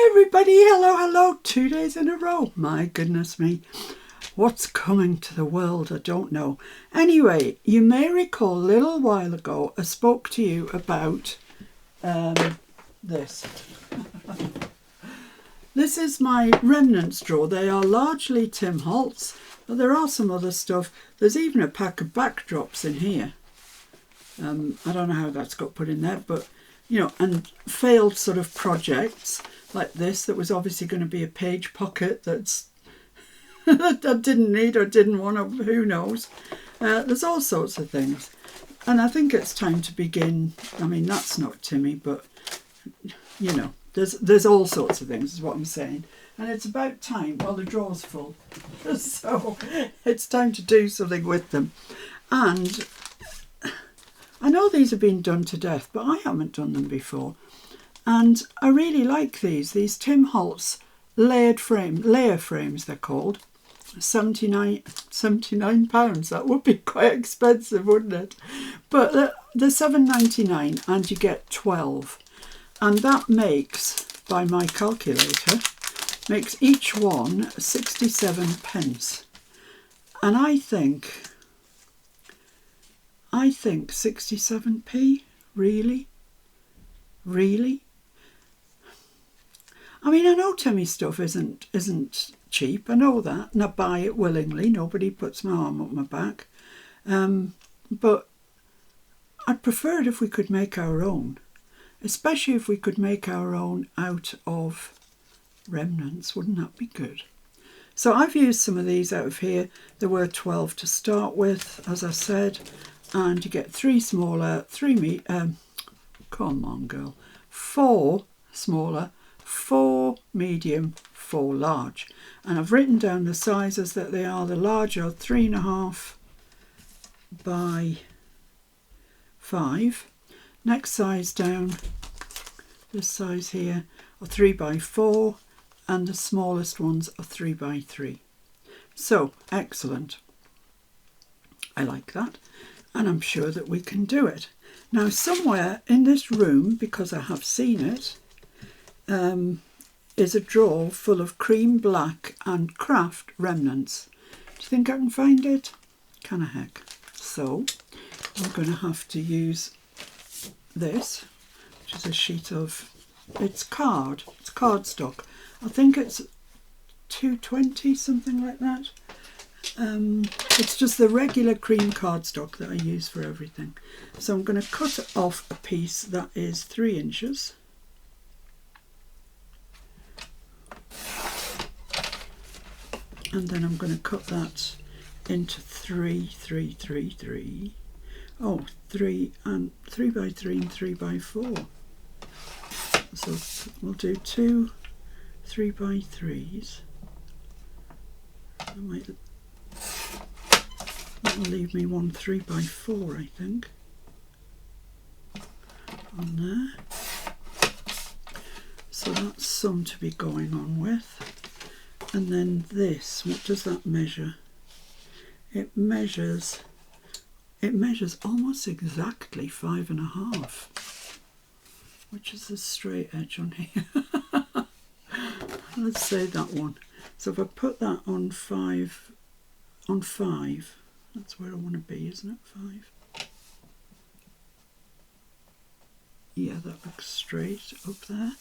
everybody, hello, 2 days in a row. My goodness me, what's coming to the world, I don't know. Anyway, you may recall a little while ago I spoke to you about this. This is my Remnants drawer. They are largely Tim Holtz, but there are some other stuff. There's even a pack of backdrops in here. I don't know how that's got put in there, but you know, and failed sort of projects like this that was obviously going to be a page pocket that's that I didn't need or didn't want, or who knows. There's all sorts of things, and I think it's time to begin. I mean, that's not Timmy, but you know, there's all sorts of things is what I'm saying, and it's about time. Well, the drawer's full, so it's time to do something with them. And I know these have been done to death, but I haven't done them before. And I really like these Tim Holtz layer frames they're called. £79, that would be quite expensive, wouldn't it? But they're £7.99 and you get 12. And that makes, by my calculator, makes each one 67 pence. And I think 67p, really? I mean, I know Timmy stuff isn't cheap, I know that, and I buy it willingly, nobody puts my arm up my back, but I'd prefer it if we could make our own, especially if we could make our own out of Remnants. Wouldn't that be good? So I've used some of these out of here. There were 12 to start with, as I said, and you get 3 smaller, 4 smaller, 4 medium, 4 large. And I've written down the sizes that they are. The large are 3.5 by 5. Next size down, this size here, are 3 by 4, and the smallest ones are 3 by 3. So, excellent. I like that. And I'm sure that we can do it. Now, somewhere in this room, because I have seen it, is a drawer full of cream black and craft remnants. Do you think I can find it? Can I heck? So I'm going to have to use this, which is a sheet of, it's cardstock. I think it's 220, something like that. It's just the regular cream cardstock that I use for everything. So I'm going to cut off a piece that is 3 inches. And then I'm going to cut that into 3 by 3 and 3 by 4. So we'll do 2 3 by 3s. That'll leave me one 3 by 4, I think, on there. So that's some to be going on with. And then this, what does that measure? It measures almost exactly 5.5, which is the straight edge on here. Let's say that one. So if I put that on 5, that's where I want to be, isn't it? 5. Yeah, that looks straight up there.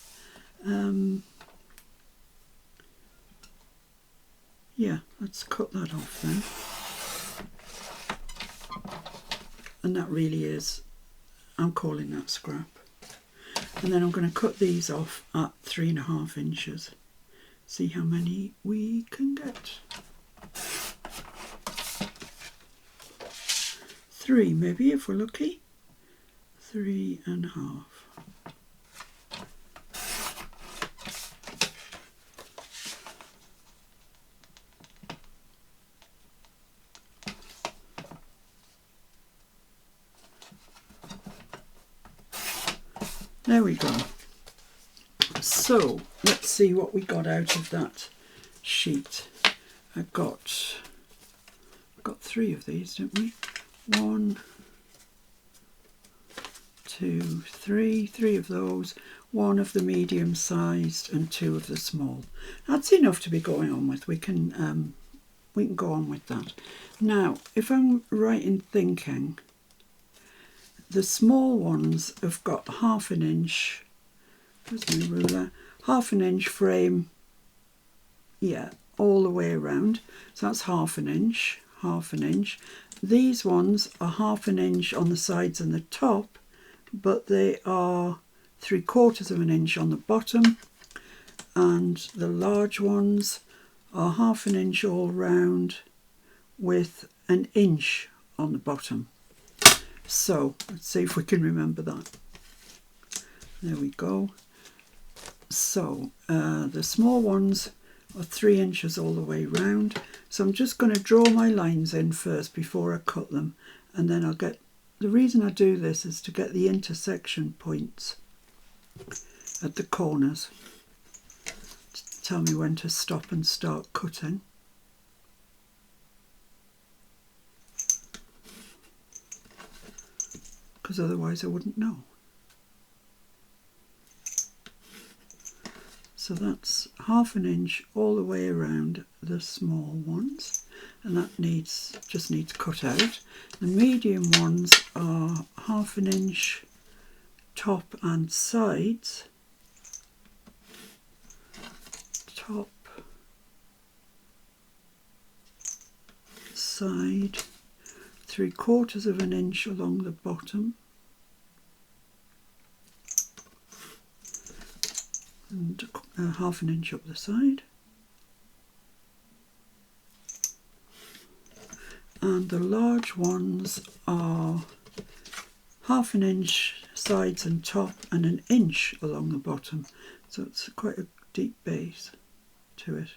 Yeah, let's cut that off then. And that really is, I'm calling that scrap. And then I'm going to cut these off at 3.5 inches. See how many we can get. 3 maybe, if we're lucky. 3.5. There we go. So let's see what we got out of that sheet. I got 3 of these, didn't we? 1, 2, 3 of those. one of the medium sized and 2 of the small. That's enough to be going on with. We can go on with that. Now, if I'm right in thinking, the small ones have got 1/2 inch, where's my ruler, 1/2 inch frame, yeah, all the way around. So that's 1/2 inch, 1/2 inch. These ones are 1/2 inch on the sides and the top, but they are 3/4 inch on the bottom, and the large ones are 1/2 inch all round with 1 inch on the bottom. So let's see if we can remember that. There we go. So the small ones are 3 inches all the way round. So I'm just going to draw my lines in first before I cut them, and then I'll get, the reason I do this is to get the intersection points at the corners to tell me when to stop and start cutting. Because otherwise I wouldn't know. So that's 1/2 inch all the way around the small ones, and that just needs cut out. The medium ones are 1/2 inch top and sides. Top, side, 3/4 inch along the bottom, and 1/2 inch up the side, and the large ones are 1/2 inch sides and top and 1 inch along the bottom. So it's quite a deep base to it.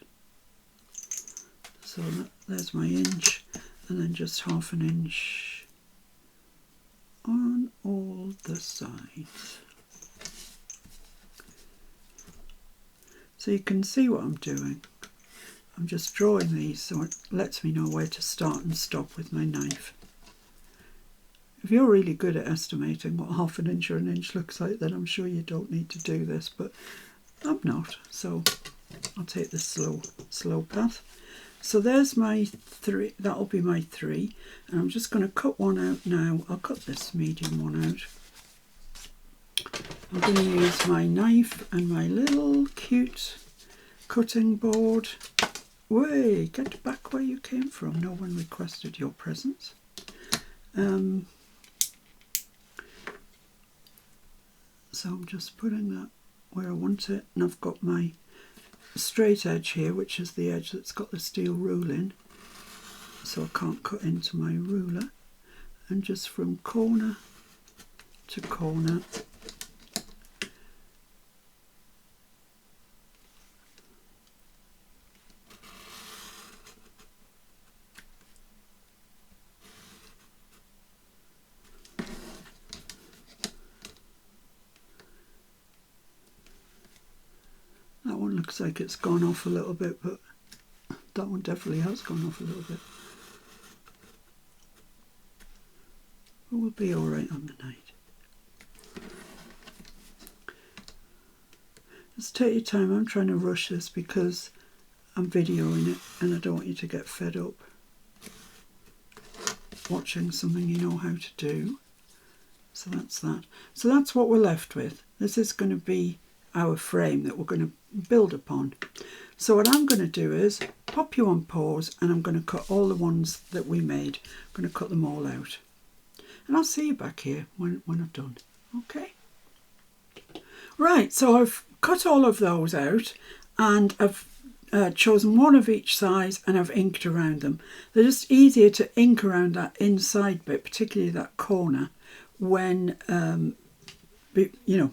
So there's my inch, and then just 1/2 inch on all the sides. So you can see what I'm doing. I'm just drawing these so it lets me know where to start and stop with my knife. If you're really good at estimating what 1/2 inch or 1 inch looks like, then I'm sure you don't need to do this, but I'm not, so I'll take the slow path. So there's my 3, that'll be my 3, and I'm just going to cut one out now. I'll cut this medium one out. I'm going to use my knife and my little cute cutting board. Way, get back where you came from. No one requested your presence. So I'm just putting that where I want it, and I've got my straight edge here, which is the edge that's got the steel rule in, so I can't cut into my ruler, and just from corner to corner looks like it's gone off a little bit, but that one definitely has gone off a little bit. But we'll be all right on the night. Just take your time. I'm trying to rush this because I'm videoing it and I don't want you to get fed up watching something you know how to do. So that's that. So that's what we're left with. This is going to be our frame that we're going to build upon. So what I'm going to do is pop you on pause, and I'm going to cut all the ones that we made. I'm going to cut them all out, and I'll see you back here when I've done. Okay, right, so I've cut all of those out, and I've chosen one of each size, and I've inked around them. They're just easier to ink around that inside bit, particularly that corner, when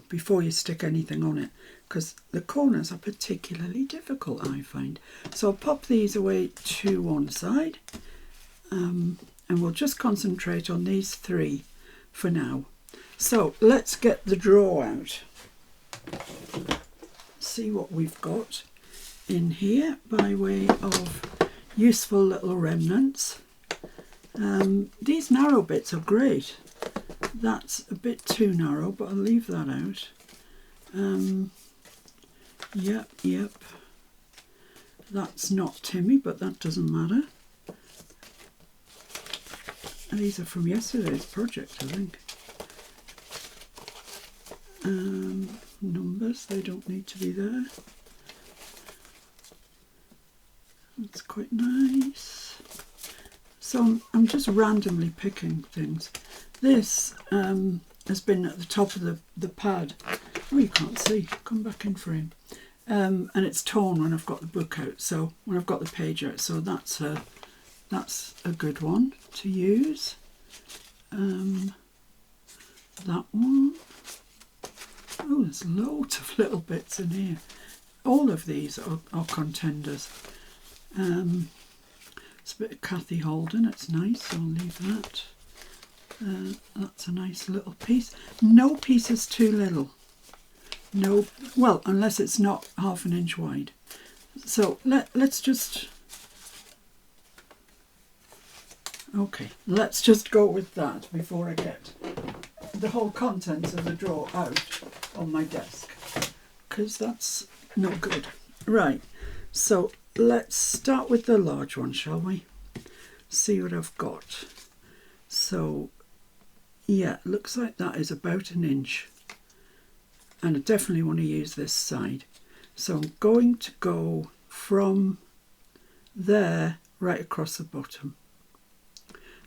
before you stick anything on it, because the corners are particularly difficult, I find. So I'll pop these away to one side, and we'll just concentrate on these 3 for now. So let's get the draw out. See what we've got in here by way of useful little remnants. These narrow bits are great. That's a bit too narrow, but I'll leave that out. Yep. That's not Timmy, but that doesn't matter. And these are from yesterday's project, I think. Numbers, they don't need to be there. That's quite nice. So I'm just randomly picking things. This has been at the top of the pad. Oh, you can't see. Come back in frame. And it's torn when I've got the book out. So when I've got the page out. So that's a good one to use. That one. Oh, there's loads of little bits in here. All of these are contenders. It's a bit of Kathy Holden. It's nice, so I'll leave that. That's a nice little piece. No piece is too little. No, well, unless it's not 1/2 inch wide. So let's just... Okay, let's just go with that before I get the whole contents of the drawer out on my desk, because that's no good. Right, so let's start with the large one, shall we? See what I've got. So, yeah, looks like that is about 1 inch. And I definitely want to use this side. So I'm going to go from there right across the bottom.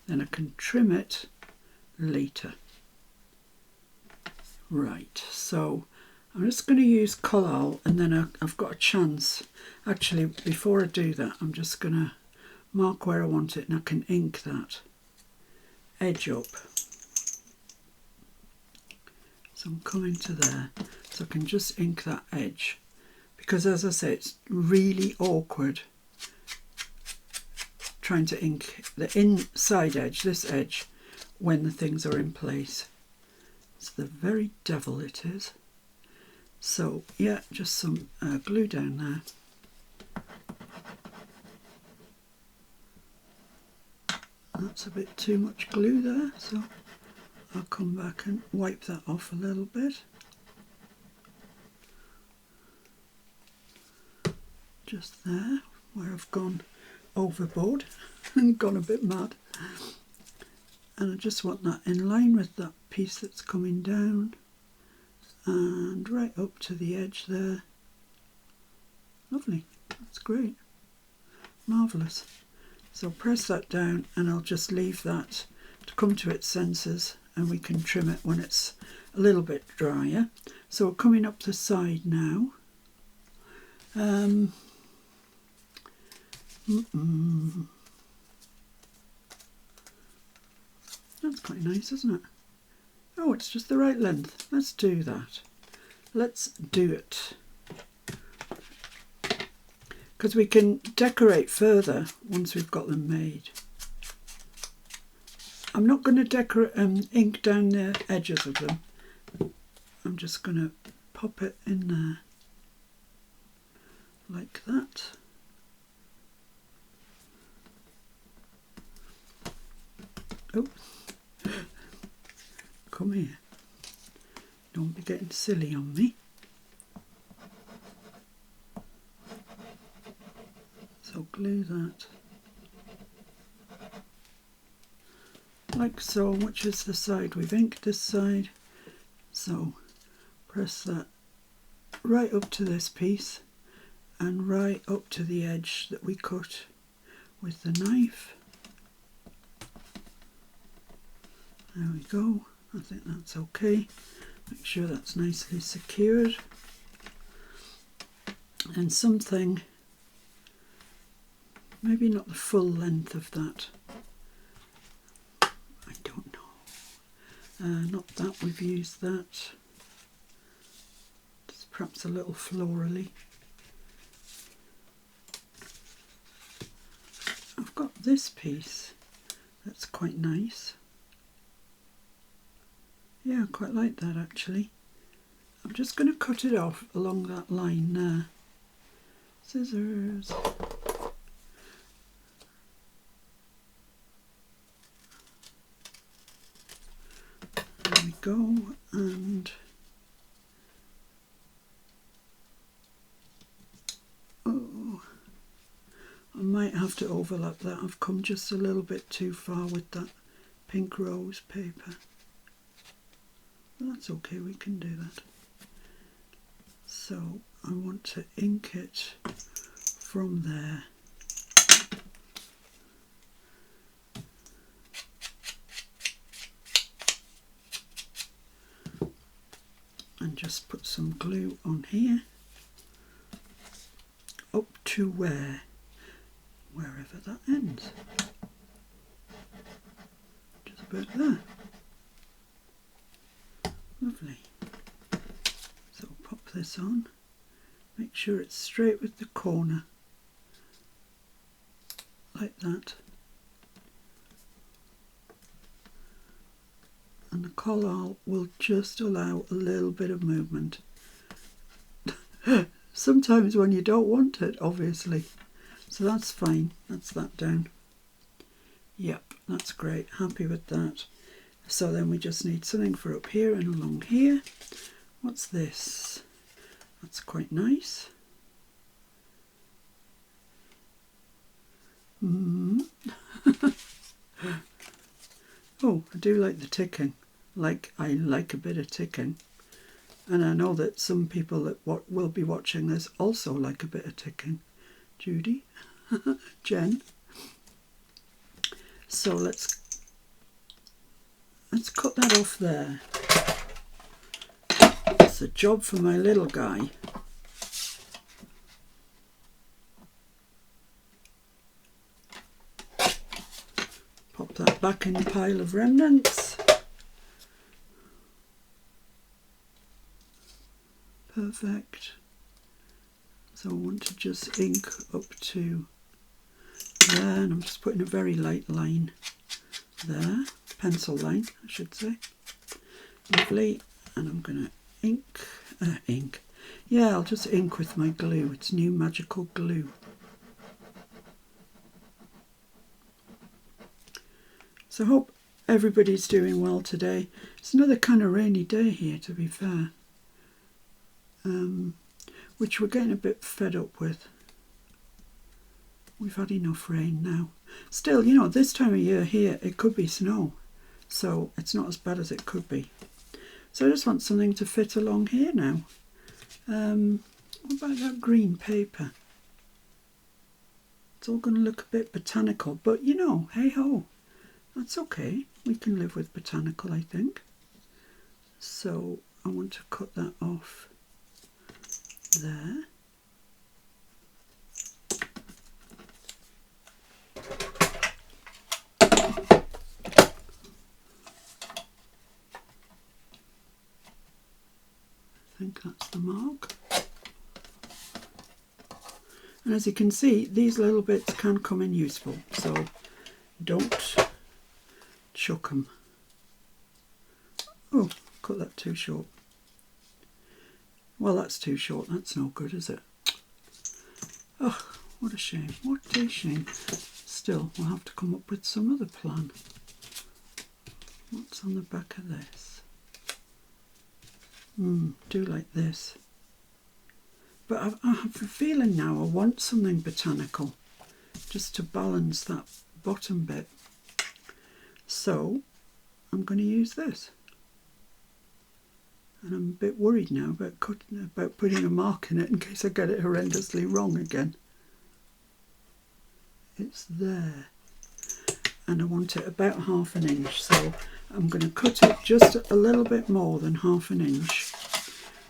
Then I can trim it later. Right, so I'm just going to use Collal, and then I've got a chance. Actually, before I do that, I'm just going to mark where I want it, and I can ink that edge up. So I'm coming to there, so I can just ink that edge, because as I say, it's really awkward trying to ink the inside edge, this edge, when the things are in place. It's the very devil it is. So yeah, just some glue down there. That's a bit too much glue there, so I'll come back and wipe that off a little bit. Just there, where I've gone overboard and gone a bit mad. And I just want that in line with that piece that's coming down and right up to the edge there. Lovely, that's great, marvellous. So press that down, and I'll just leave that to come to its senses, and we can trim it when it's a little bit drier. So we're coming up the side now. That's quite nice, isn't it? Oh, it's just the right length. Let's do that. Let's do it. Because we can decorate further once we've got them made. I'm not going to decorate ink down the edges of them. I'm just going to pop it in there like that. Oh, come here. Don't be getting silly on me. So glue that like so, which is the side we've inked, this side. So press that right up to this piece and right up to the edge that we cut with the knife. There we go. I think that's okay. Make sure that's nicely secured. And something, maybe not the full length of that. I don't know. Not that, we've used that. Just perhaps a little florally. I've got this piece that's quite nice. Yeah, I quite like that actually. I'm just going to cut it off along that line there. Scissors. There we go, and might have to overlap that. I've come just a little bit too far with that pink rose paper. But that's okay, we can do that. So I want to ink it from there. And just put some glue on here, up to wherever that ends. Just about there. Lovely. So pop this on, make sure it's straight with the corner, like that. And the collar will just allow a little bit of movement. Sometimes when you don't want it, obviously. So that's fine, that's that down. Yep, that's great, happy with that. So then we just need something for up here and along here. What's this? That's quite nice. Oh, I do like the ticking. I like a bit of ticking. And I know that some people that will be watching this also like a bit of ticking. Judy, Jen. So let's cut that off there. It's a job for my little guy. Pop that back in the pile of remnants. Perfect. So I want to just ink up to there, and I'm just putting a very light line there, pencil line I should say. Lovely. And I'm going to ink. Yeah, I'll just ink with my glue. It's new magical glue. So I hope everybody's doing well today. It's another kind of rainy day here, to be fair. Which we're getting a bit fed up with. We've had enough rain now. Still, you know, this time of year here, it could be snow. So it's not as bad as it could be. So I just want something to fit along here now. What about that green paper? It's all going to look a bit botanical, but you know, hey ho, that's okay. We can live with botanical, I think. So I want to cut that off there. I think that's the mark. And as you can see, these little bits can come in useful, so don't chuck them. Oh, cut that too short. Well, that's too short, that's no good, is it? Oh, what a shame, what a shame. Still, we'll have to come up with some other plan. What's on the back of this? Do like this. But I have a feeling now I want something botanical, just to balance that bottom bit. So, I'm going to use this. And I'm a bit worried now about putting a mark in it in case I get it horrendously wrong again. It's there. And I want it about 1/2 inch, so I'm going to cut it just a little bit more than 1/2 inch,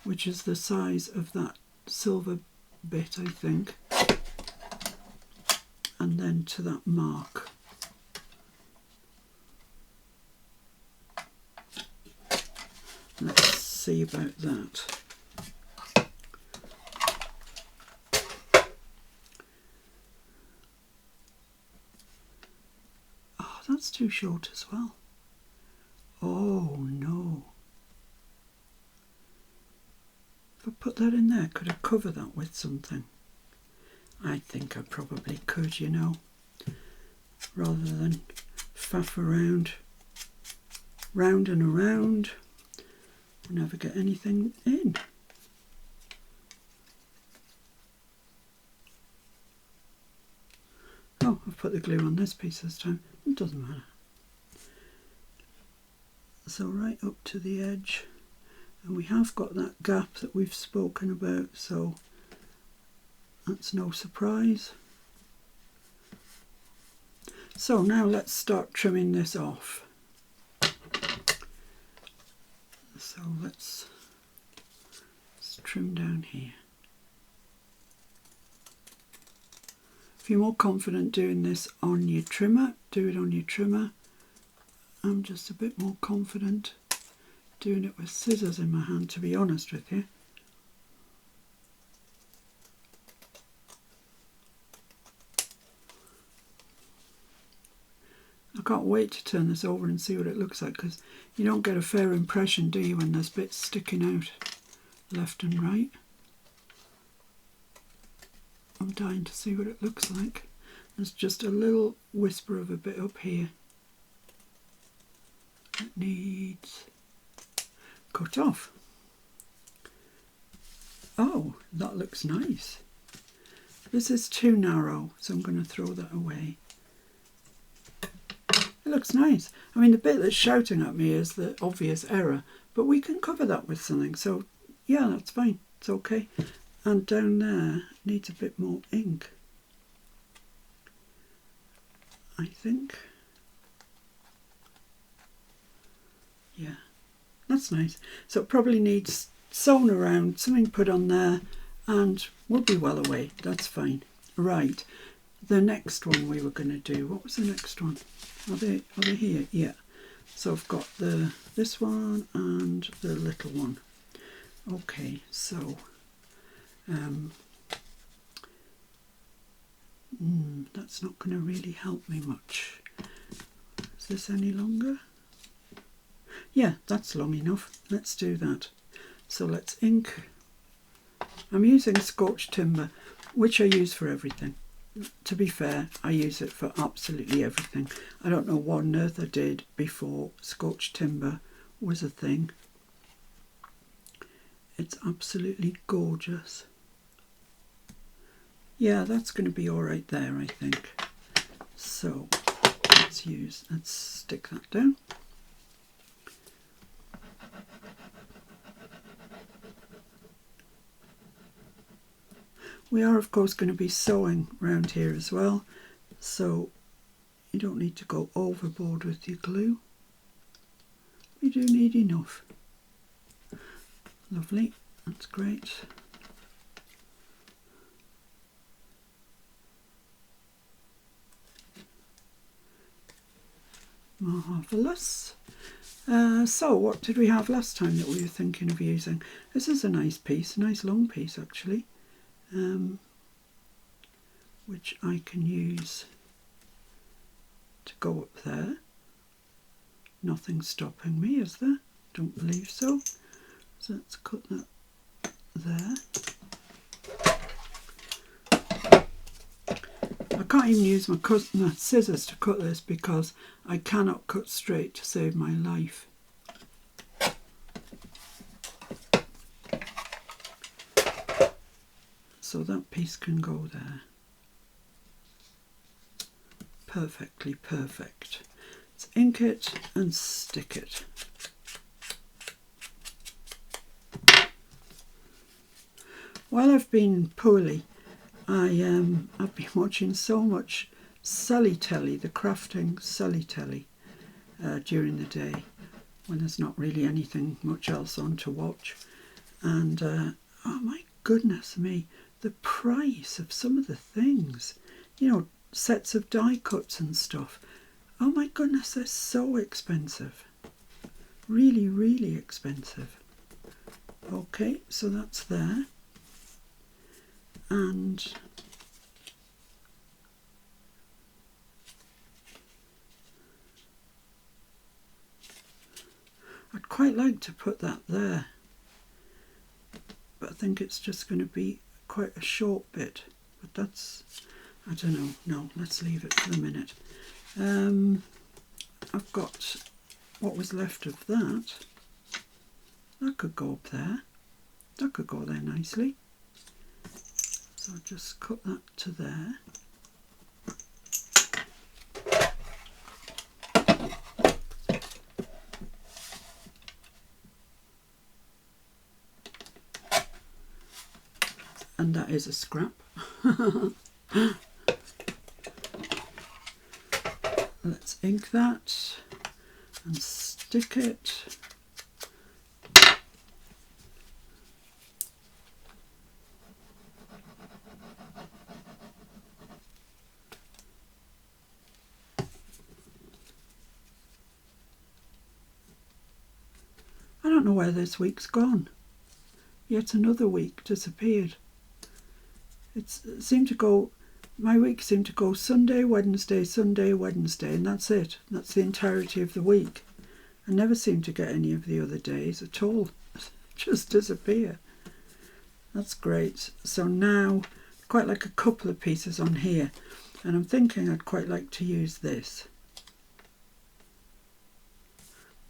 which is the size of that silver bit, I think. And then to that mark. Let's see about that. Oh, that's too short as well. Oh no. If I put that in there, could I cover that with something? I think I probably could, you know, rather than faff around, round and around. Never get anything in. Oh, I've put the glue on this piece this time. It doesn't matter. So right up to the edge, and we have got that gap that we've spoken about, so that's no surprise. So now let's start trimming this off. So let's trim down here. If you're more confident doing this on your trimmer, do it on your trimmer. I'm just a bit more confident doing it with scissors in my hand, to be honest with you. I can't wait to turn this over and see what it looks like, because you don't get a fair impression, do you, when there's bits sticking out left and right. I'm dying to see what it looks like. There's just a little whisper of a bit up here. It needs cut off. Oh, that looks nice. This is too narrow, so I'm going to throw that away. It looks nice. I mean, the bit that's shouting at me is the obvious error, but we can cover that with something, so yeah, that's fine. It's okay. And down there needs a bit more ink, I think. Yeah, that's nice. So it probably needs sewn around, something put on there, and we'll be well away. That's fine. Right, the next one we were going to do. What was the next one? Are they here? Yeah. So I've got this one and the little one. Okay, so that's not going to really help me much. Is this any longer? Yeah, that's long enough. Let's do that. So let's ink. I'm using scorched timber, which I use for everything. To be fair, I use it for absolutely everything. I don't know what on earth I did before scorched timber was a thing. It's absolutely gorgeous. Yeah, that's going to be all right there, I think. So let's stick that down. We are, of course, going to be sewing around here as well, so you don't need to go overboard with your glue. You do need enough. Lovely, that's great. Marvellous. So what did we have last time that we were thinking of using? This is a nice piece, a nice long piece actually. Which I can use to go up there. Nothing stopping me, is there? Don't believe so. So let's cut that there. I can't even use my scissors to cut this because I cannot cut straight to save my life. So that piece can go there. Perfectly perfect. Let's ink it and stick it. While I've been poorly, I've been watching so much Sully Telly, the crafting Sully Telly, during the day when there's not really anything much else on to watch. And oh my goodness me, the price of some of the things, you know, sets of die cuts and stuff. Oh my goodness, they're so expensive. Really, really expensive. Okay, so that's there. And I'd quite like to put that there, but I think it's just going to be quite a short bit. But that's, I don't know. No, let's leave it for the minute. I've got what was left of that. That could go up there. That could go there nicely. So I'll just cut that to there. and that is a scrap. Let's ink that and stick it. I don't know where this week's gone. Yet another week disappeared. It seemed to go, my week seemed to go Sunday, Wednesday, Sunday, Wednesday, and that's it. That's the entirety of the week. I never seem to get any of the other days at all. Just disappear. That's great. So now, quite like a couple of pieces on here, and I'm thinking I'd quite like to use this.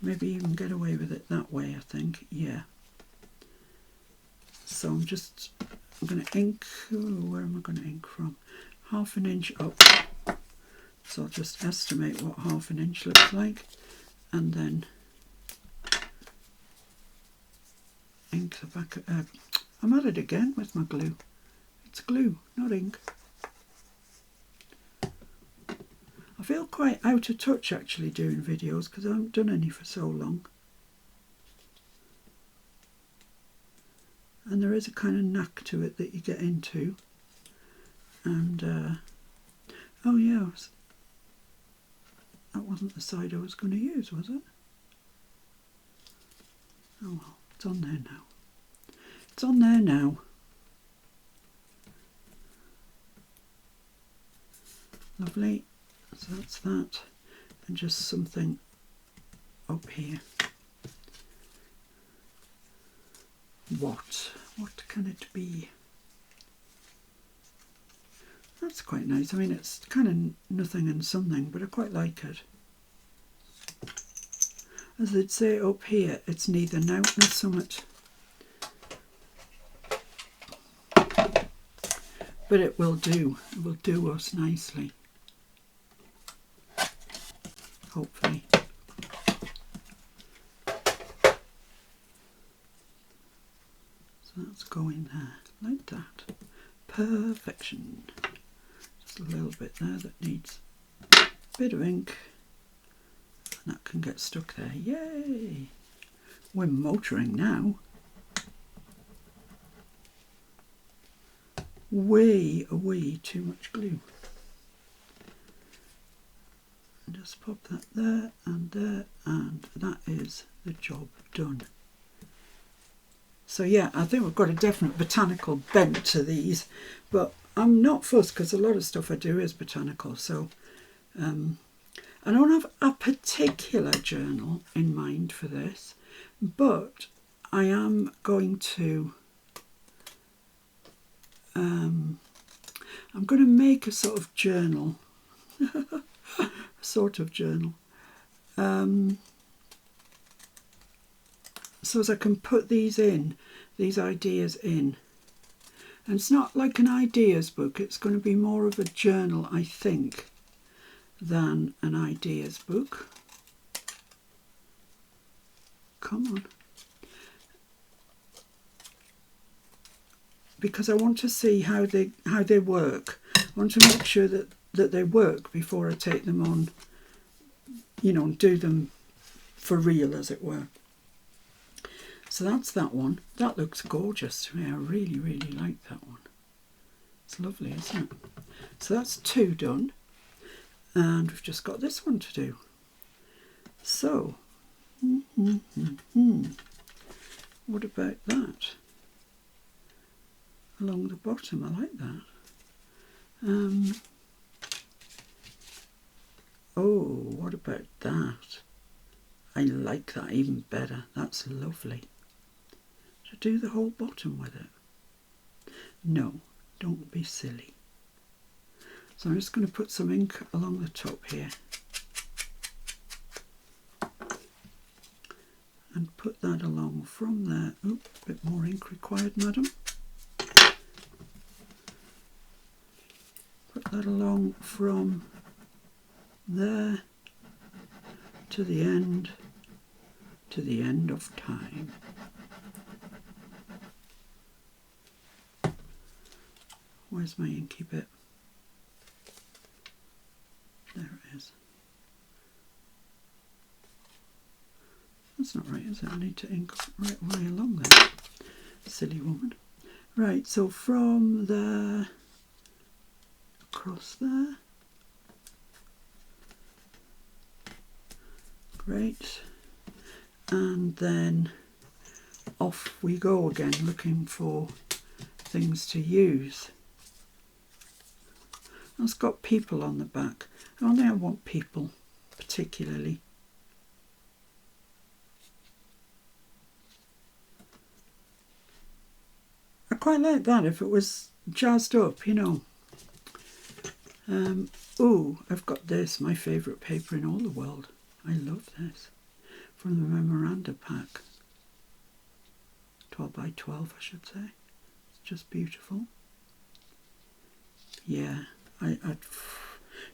Maybe even get away with it that way, I think. Yeah. So I'm going to ink, where am I going to ink from? 1/2 inch up. So I'll just estimate what 1/2 inch looks like, and then ink the back of, I'm at it again with my glue. It's glue, not ink. I feel quite out of touch actually doing videos because I haven't done any for so long. And there is a kind of knack to it that you get into. And, oh yeah, that wasn't the side I was going to use, was it? Oh well, it's on there now. It's on there now. Lovely. So that's that. And just something up here. What can it be? That's quite nice. I mean, it's kind of nothing and something, but I quite like it. As they'd say up here, it's neither nout nor summit. But it will do. It will do us nicely. Hopefully. So that's going there, like that. Perfection. Just a little bit there that needs a bit of ink. And that can get stuck there. Yay! We're motoring now. Way too much glue. And just pop that there, and that is the job done. So yeah, I think we've got a definite botanical bent to these, but I'm not fussed because a lot of stuff I do is botanical. So I don't have a particular journal in mind for this, but I am going to I'm going to make a sort of journal, so as I can put these ideas in. And it's not like an ideas book, it's going to be more of a journal, I think, than an ideas book. Come on. Because I want to see how they work. I want to make sure that they work before I take them on, you know, and do them for real, as it were. So that's that one. That looks gorgeous to me. I really like that one. It's lovely, isn't it? So that's 2 done. And we've just got this one to do. So, what about that? Along the bottom, I like that. Oh, what about that? I like that even better. That's lovely. Should I do the whole bottom with it? No, don't be silly. So I'm just going to put some ink along the top here. And put that along from there. Oh, a bit more ink required, madam. Put that along from there to the end of time. Where's my inky bit? There it is. That's not right, is it? I need to ink right way along there. Silly woman. Right, so from there across there. Great. And then off we go again, looking for things to use. It's got people on the back. I don't think I want people particularly. I quite like that if it was jazzed up, you know. Oh, I've got this, my favourite paper in all the world. I love this. From the memoranda pack. 12 by 12, I should say. It's just beautiful. Yeah, I'd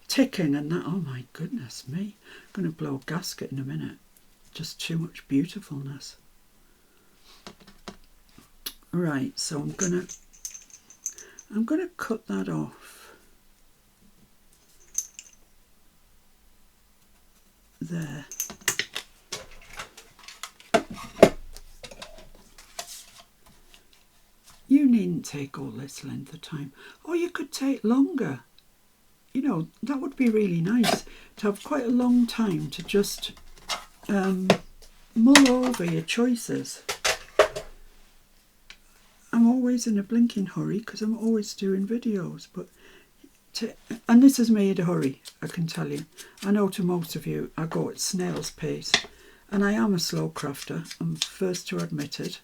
ticking and that, oh my goodness me. I'm going to blow a gasket in a minute. Just too much beautifulness. Right, so I'm gonna cut that off there. You needn't take all this length of time, or you could take longer. You know, that would be really nice to have quite a long time to just mull over your choices. I'm always in a blinking hurry because I'm always doing videos, and this is me in a hurry, I can tell you. I know to most of you I go at snail's pace, and I am a slow crafter, I'm first to admit it,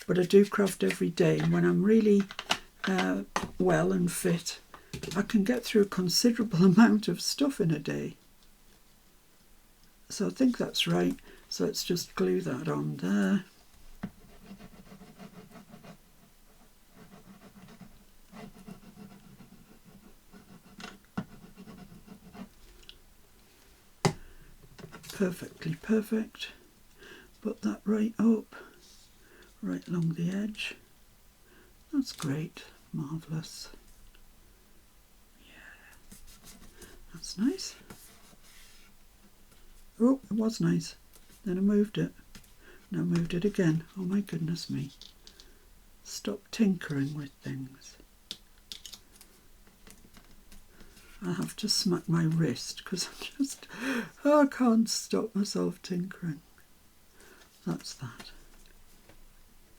but I do craft every day, and when I'm really well and fit, I can get through a considerable amount of stuff in a day. So I think that's right, so let's just glue that on there. Perfectly perfect. Put that right up, right along the edge. That's great, marvellous. Yeah, that's nice. Oh, it was nice. Then I moved it. Now I moved it again. Oh my goodness me. Stop tinkering with things. I have to smack my wrist because I can't stop myself tinkering. That's that.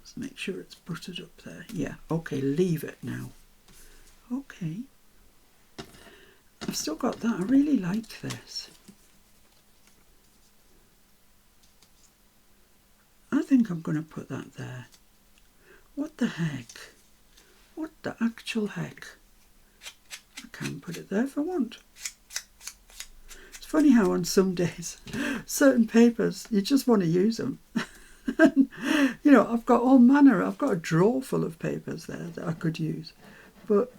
Let's make sure it's buttered up there. Yeah, okay, leave it now. Okay. I've still got that. I really like this. I think I'm going to put that there. What the heck? What the actual heck? I can put it there if I want. It's funny how on some days, certain papers, you just want to use them. You know, I've got all manner, I've got a drawer full of papers there that I could use. But,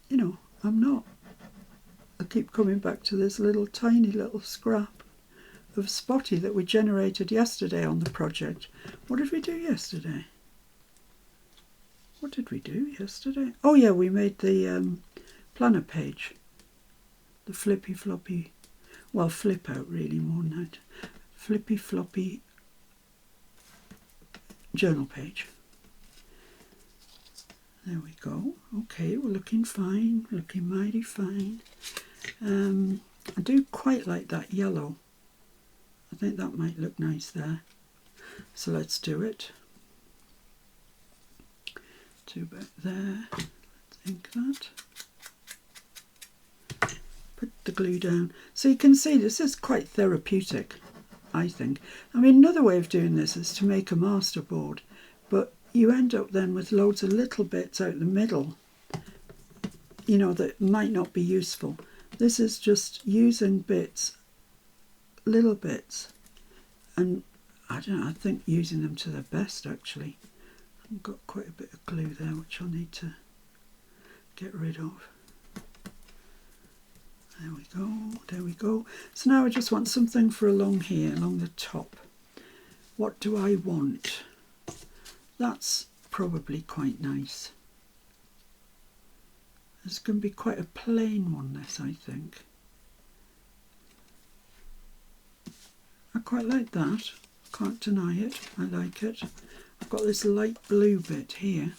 you know, I'm not. I keep coming back to this little tiny little scrap of spotty that we generated yesterday on the project. What did we do yesterday? What did we do yesterday? Oh yeah, we made the planner page. The flippy floppy, well, flip out really more than that. Flippy floppy journal page. There we go. Okay, we're looking fine, looking mighty fine. I do quite like that yellow. I think that might look nice there. So let's do it. Two back there. Let's ink that. Put the glue down. So you can see this is quite therapeutic, I think. I mean, another way of doing this is to make a masterboard, but you end up then with loads of little bits out the middle, you know, that might not be useful. This is just using bits, little bits, and I don't know, I think using them to their best actually. I've got quite a bit of glue there which I'll need to get rid of. There we go, there we go. So now I just want something for along here, along the top. What do I want? That's probably quite nice. It's going to be quite a plain one, this, I think. I quite like that. Can't deny it. I like it. I've got this light blue bit here.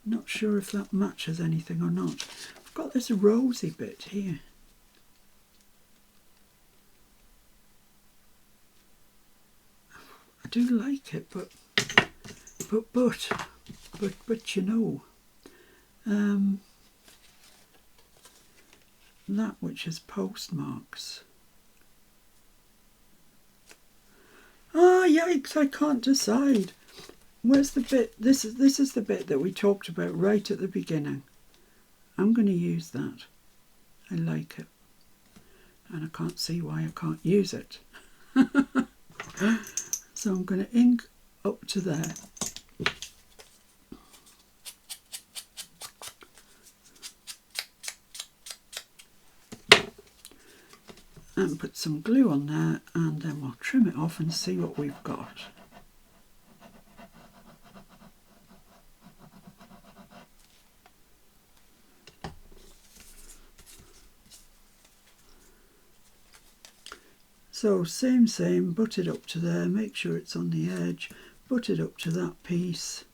Not sure if that matches anything or not. I've got this rosy bit here. I do like it, but you know, that which is postmarks. Ah, yikes! I can't decide. Where's the bit? This is the bit that we talked about right at the beginning. I'm going to use that. I like it, and I can't see why I can't use it. So I'm going to ink up to there. And put some glue on there, and then we'll trim it off and see what we've got. So same, butt it up to there, make sure it's on the edge, butt it up to that piece,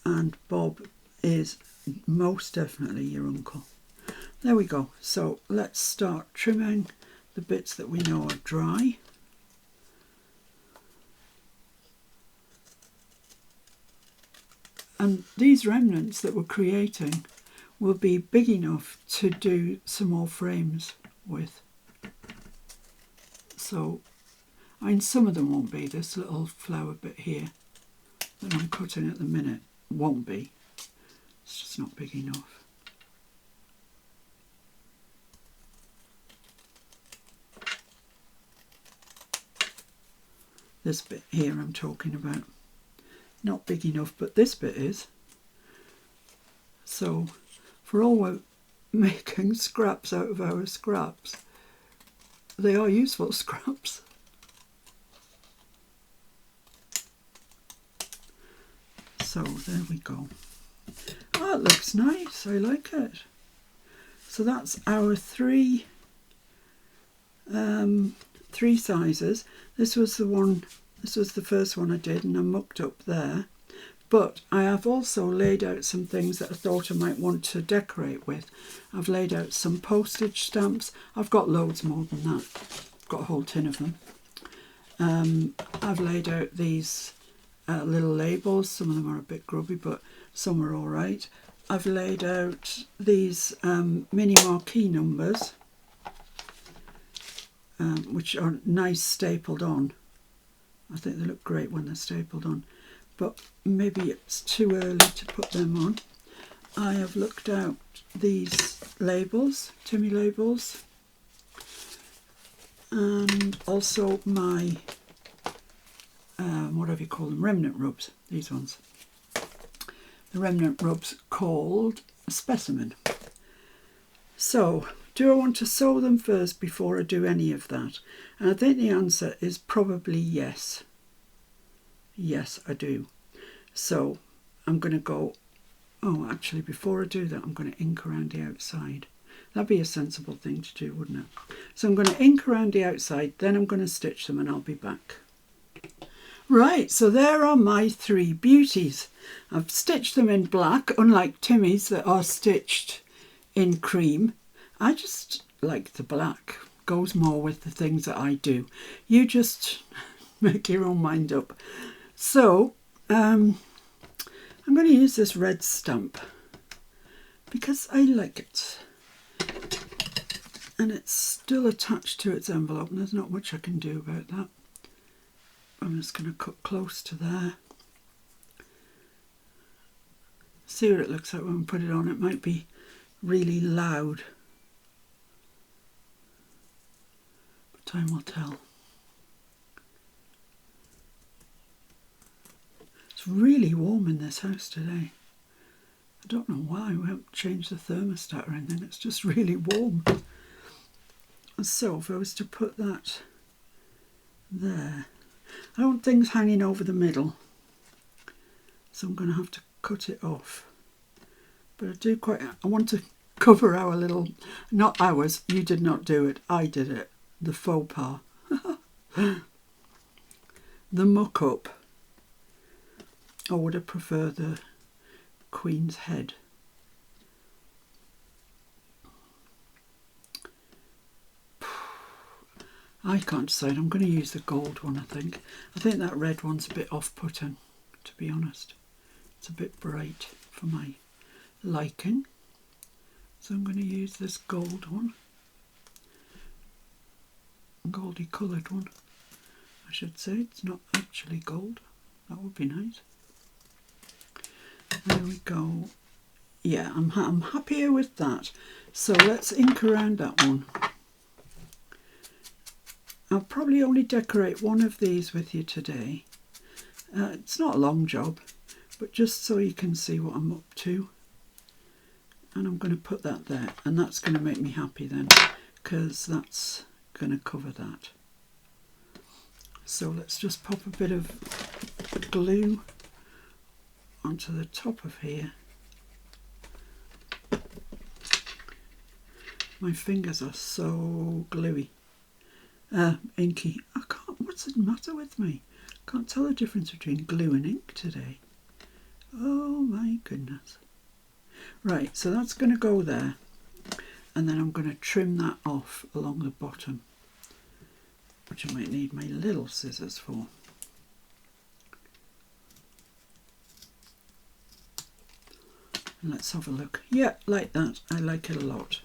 and Bob is most definitely your uncle. There we go. So let's start trimming the bits that we know are dry. And these remnants that we're creating will be big enough to do some more frames with. So, I mean, some of them won't be. This little flower bit here that I'm cutting at the minute won't be. It's just not big enough. This bit here I'm talking about. Not big enough, but this bit is. So, for all we're making scraps out of our scraps, they are useful scraps. So there we go. Oh, it looks nice. I like it. So that's our three sizes. This was the first one I did, and I mucked up there. But I have also laid out some things that I thought I might want to decorate with. I've laid out some postage stamps. I've got loads more than that. I've got a whole tin of them. I've laid out these little labels. Some of them are a bit grubby, but some are all right. I've laid out these mini marquee numbers, which are nice stapled on. I think they look great when they're stapled on, but maybe it's too early to put them on. I have looked out these labels, Timmy labels, and also my, whatever you call them, remnant rubs, these ones. The remnant rubs called a specimen. So, do I want to sew them first before I do any of that? And I think the answer is probably yes. Yes, I do. So I'm going to go, oh, actually, before I do that, I'm going to ink around the outside. That'd be a sensible thing to do, wouldn't it? So I'm going to ink around the outside, then I'm going to stitch them, and I'll be back. Right, so there are my three beauties. I've stitched them in black, unlike Timmy's that are stitched in cream. I just like the black. Goes more with the things that I do. You just make your own mind up. So, I'm going to use this red stamp because I like it. And it's still attached to its envelope, and there's not much I can do about that. I'm just going to cut close to there. See what it looks like when we put it on. It might be really loud, but time will tell. It's really warm in this house today. I don't know why. We haven't changed the thermostat or anything. It's just really warm. So if I was to put that there, I don't want things hanging over the middle. so I'm going to have to cut it off. But I want to cover our little, not ours, you did not do it, I did it, the faux pas. The muck-up. Or would I prefer the Queen's head? I can't decide. I'm going to use the gold one, I think. I think that red one's a bit off-putting, to be honest. It's a bit bright for my liking. So I'm going to use this gold one. Goldy coloured one, I should say. It's not actually gold. That would be nice. There we go. Yeah, I'm happier with that. So let's ink around that one. I'll probably only decorate one of these with you today. It's not a long job, but just so you can see what I'm up to. And I'm going to put that there, and that's going to make me happy then, because that's going to cover that. So let's just pop a bit of glue onto the top of here. My fingers are so gluey. Inky. I can't, what's the matter with me? Can't tell the difference between glue and ink today. Oh my goodness. Right, so that's going to go there. And then I'm going to trim that off along the bottom, which I might need my little scissors for. And let's have a look. Yeah, like that. I like it a lot.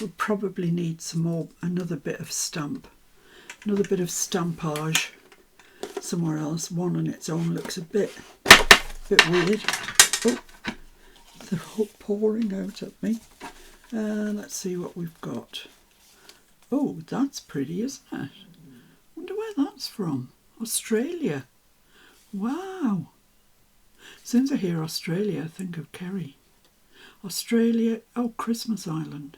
We'll probably need some more, another bit of stampage somewhere else. One on its own looks a bit weird. Oh, they're all pouring out at me. Let's see what we've got. Oh, that's pretty, isn't it? Wonder where that's from. Australia. Wow. As soon as I hear Australia, I think of Kerry. Australia. Oh, Christmas Island.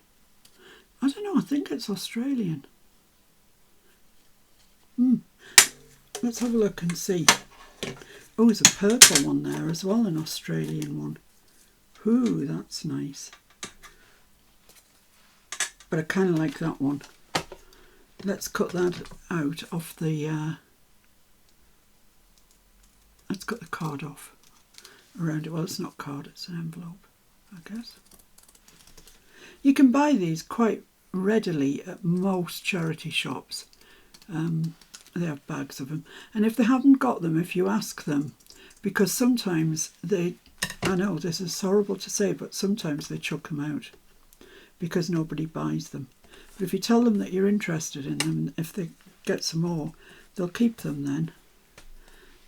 I don't know, I think it's Australian. Let's have a look and see. Oh, there's a purple one there as well, an Australian one. Ooh, that's nice. But I kind of like that one. Let's cut that out of the... let's cut the card off around it. Well, it's not card, it's an envelope, I guess. You can buy these quite readily at most charity shops. They have bags of them, and if they haven't got them, if you ask them, because sometimes they, I know this is horrible to say, but sometimes they chuck them out because nobody buys them. But if you tell them that you're interested in them, if they get some more, they'll keep them then.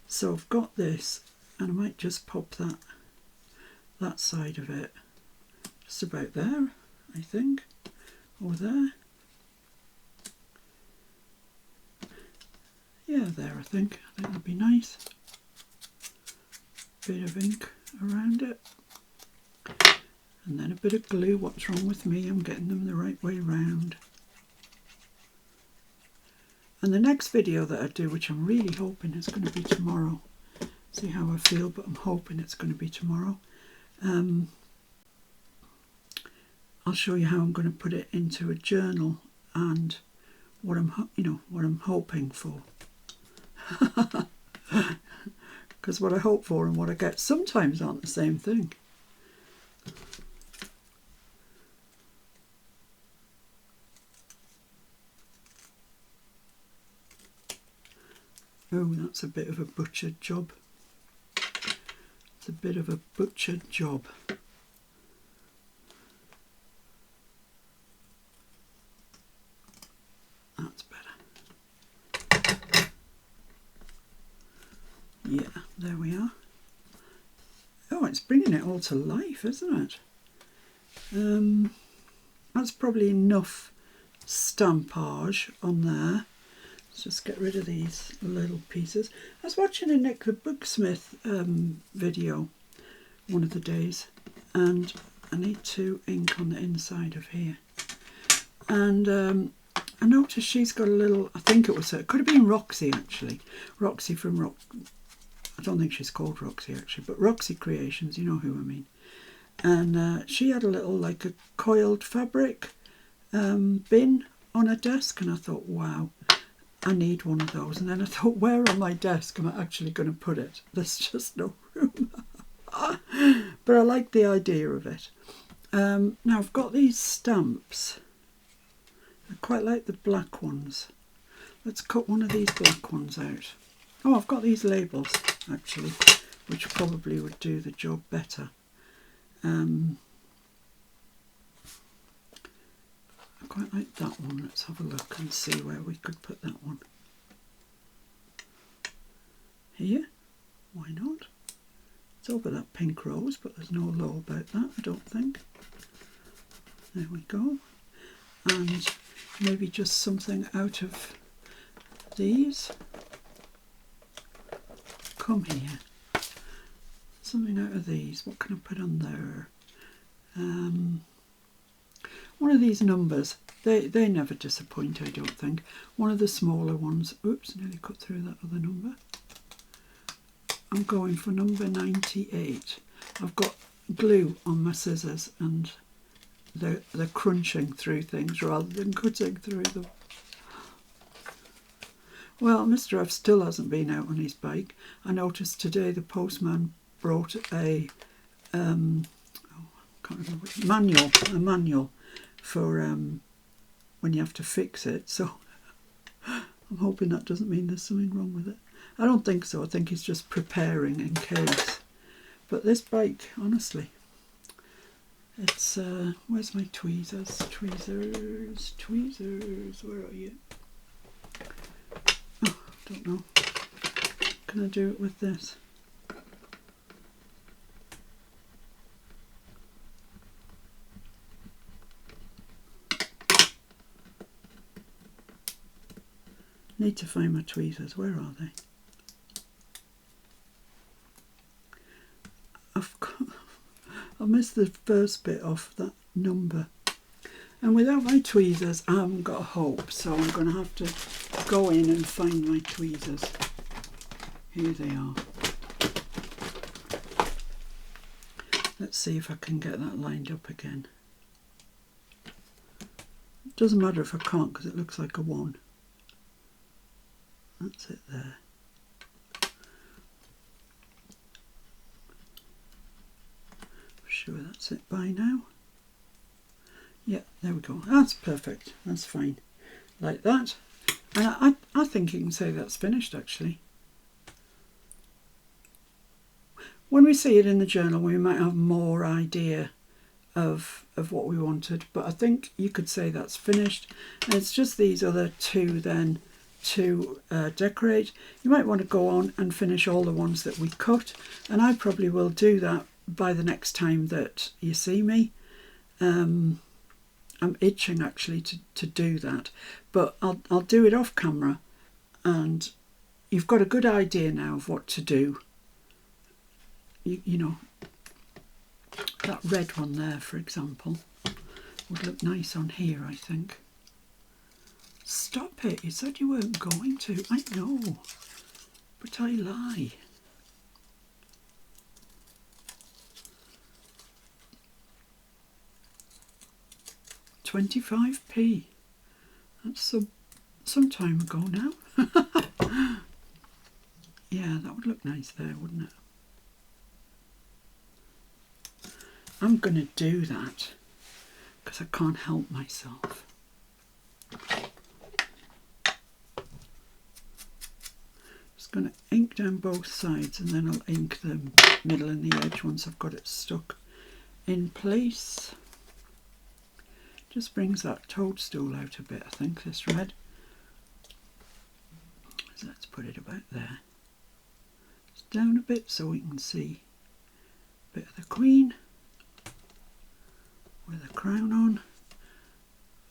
So I've got this, and I might just pop that side of it just about there, I think, or there. Yeah, there, I think that'd be nice. Bit of ink around it, and then a bit of glue. What's wrong with me? I'm getting them the right way round. And the next video that I do, which I'm really hoping is going to be tomorrow, see how I feel, but I'm hoping it's going to be tomorrow. I'll show you how I'm going to put it into a journal and what I'm hoping for. Because what I hope for and what I get sometimes aren't the same thing. Oh, that's a bit of a butchered job. It's a bit of a butchered job. That's better. Yeah, there we are. Oh, it's bringing it all to life, isn't it? That's probably enough stampage on there. Let's just get rid of these little pieces. I was watching a Nick the Booksmith video one of the days, and I need to ink on the inside of here. And I noticed she's got a little, I think it was her, it could have been Roxy actually. Roxy from I don't think she's called Roxy actually, but Roxy Creations, you know who I mean. And she had a little, like a coiled fabric bin on her desk, and I thought, wow, I need one of those. And then I thought, where on my desk am I actually going to put it? There's just no room. But I like the idea of it. Now I've got these stamps. I quite like the black ones. Let's cut one of these black ones out. Oh, I've got these labels actually, which probably would do the job better. I quite like that one. Let's have a look and see where we could put that one. Here? Why not? It's over that pink rose, but there's no law about that, I don't think. There we go. And maybe just something out of these. Come here. Something out of these. What can I put on there? One of these numbers. They never disappoint, I don't think. One of the smaller ones. Oops, nearly cut through that other number. I'm going for number 98. I've got glue on my scissors and they're crunching through things rather than cutting through them. Well, Mr. F still hasn't been out on his bike. I noticed today the postman brought a manual for when you have to fix it. So I'm hoping that doesn't mean there's something wrong with it. I don't think so. I think he's just preparing in case. But this bike, honestly, it's where's my tweezers? Tweezers, where are you? Oh, don't know. Can I do it with this? Need to find my tweezers. Where are they? I missed the first bit off that number. And without my tweezers, I haven't got hope. So I'm going to have to go in and find my tweezers. Here they are. Let's see if I can get that lined up again. It doesn't matter if I can't because it looks like a 1. That's it there. Sure that's it by now. Yeah, there we go. That's perfect. That's fine. Like that. And I think you can say that's finished actually. When we see it in the journal we might have more idea of what we wanted, but I think you could say that's finished. And it's just these other two then to decorate. You might want to go on and finish all the ones that we cut, and I probably will do that by the next time that you see me. I'm itching actually to do that, but I'll do it off camera, and you've got a good idea now of what to do. You know, that red one there, for example, would look nice on here, I think. Stop it, you said you weren't going to. I know, but I lie. £25p. That's some time ago now. Yeah, that would look nice there, wouldn't it? I'm going to do that because I can't help myself. Just going to ink down both sides and then I'll ink the middle and the edge once I've got it stuck in place. Just brings that toadstool out a bit, I think, this red. So let's put it about there. Just down a bit so we can see a bit of the Queen with a crown on.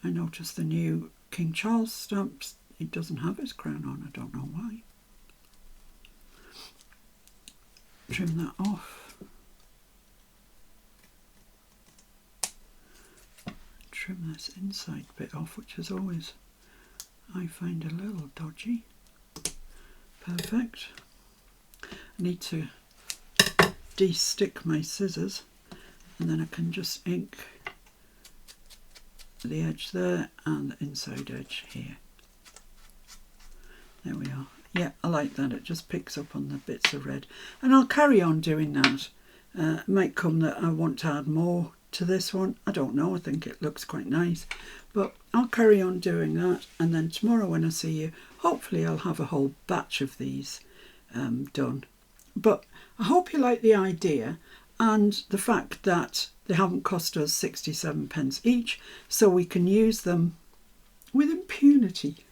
I noticed the new King Charles stamps, he doesn't have his crown on, I don't know why. Trim that off. Trim this inside bit off, which is always, I find, a little dodgy. Perfect. I need to de-stick my scissors, and then I can just ink the edge there and the inside edge here. There we are. Yeah, I like that. It just picks up on the bits of red. And I'll carry on doing that. It might come that I want to add more to this one. I don't know. I think it looks quite nice. But I'll carry on doing that. And then tomorrow when I see you, hopefully I'll have a whole batch of these done. But I hope you like the idea and the fact that they haven't cost us 67 pence each, so we can use them with impunity.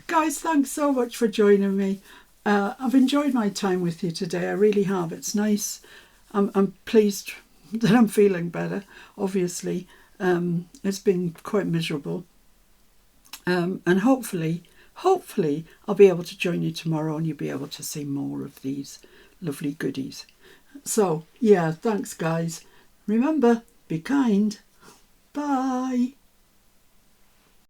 Guys, thanks so much for joining me. I've enjoyed my time with you today. I really have. It's nice. I'm pleased that I'm feeling better, obviously. It's been quite miserable. And hopefully I'll be able to join you tomorrow and you'll be able to see more of these lovely goodies. So, yeah, thanks, guys. Remember, be kind. Bye.